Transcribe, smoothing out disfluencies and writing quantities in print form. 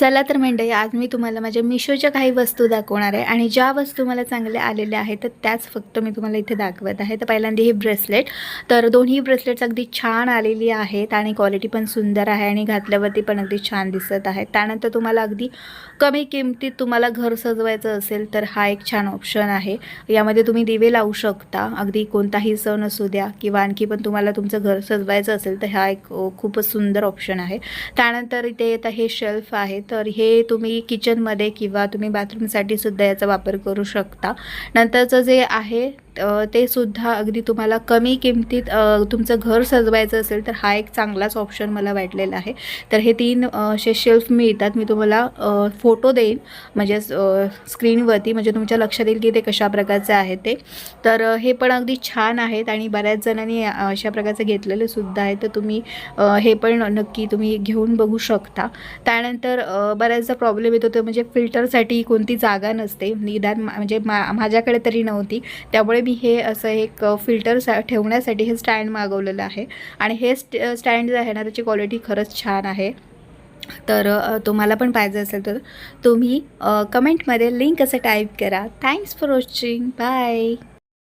चला तर मंडळी, आज मी तुम्हाला माझ्या मिशोच्या काही वस्तू दाखवणार आहे आणि ज्या वस्तू मला चांगल्या आलेल्या आहेत तर त्याच फक्त मी तुम्हाला इथे दाखवत आहे. तर पहिल्यांदा हे ब्रेसलेट, तर दोन्ही ब्रेसलेट्स अगदी छान आलेली आहेत आणि क्वालिटी पण सुंदर आहे आणि घातल्यावरती पण अगदी छान दिसत आहे. त्यानंतर तुम्हाला अगदी कमी किमतीत तुम्हाला घर सजवायचं असेल तर हा एक छान ऑप्शन आहे. यामध्ये तुम्ही दिवे लावू शकता, अगदी कोणताही सण असू द्या किंवा आणखी पण तुम्हाला तुमचं घर सजवायचं असेल तर हा एक खूपच सुंदर ऑप्शन आहे. त्यानंतर इथे आता हे शेल्फ आहे, तर हे तुम्ही किचनमध्ये किंवा तुम्ही बाथरूमसाठी सुद्धा याचा वापर करू शकता. नंतरचं जे आहे ते सुद्धा अगदी तुम्हाला कमी किमतीत तुमचं घर सजवायचं असेल तर हा एक चांगलाच ऑप्शन मला वाटलेला आहे. तर हे 3 असे शेल्फ मिळतात. मी तुम्हाला फोटो देईन म्हणजे स्क्रीनवरती, म्हणजे तुमच्या लक्षात येईल की ते कशा प्रकारचे आहे ते. तर हे पण अगदी छान आहेत आणि बऱ्याच जणांनी अशा प्रकारचे घेतलेले सुद्धा आहे. तर तुम्ही हे पण नक्की तुम्ही घेऊन बघू शकता. त्यानंतर बऱ्याचदा प्रॉब्लेम येतो तो म्हणजे फिल्टरसाठी कोणती जागा नसते, निदान म्हणजे माझ्याकडे तरी नव्हती. त्यामुळे मी हे असं एक फिल्टर ठेवण्यासाठी हे स्टँड मागवलेलं आहे आणि हे स्टँड जे आहे ना त्याची क्वालिटी खरंच छान आहे. तर तुम्हाला पण पाहिजे असेल तर तुम्ही कमेंटमध्ये लिंक असं टाईप करा. Thanks for watching. बाय.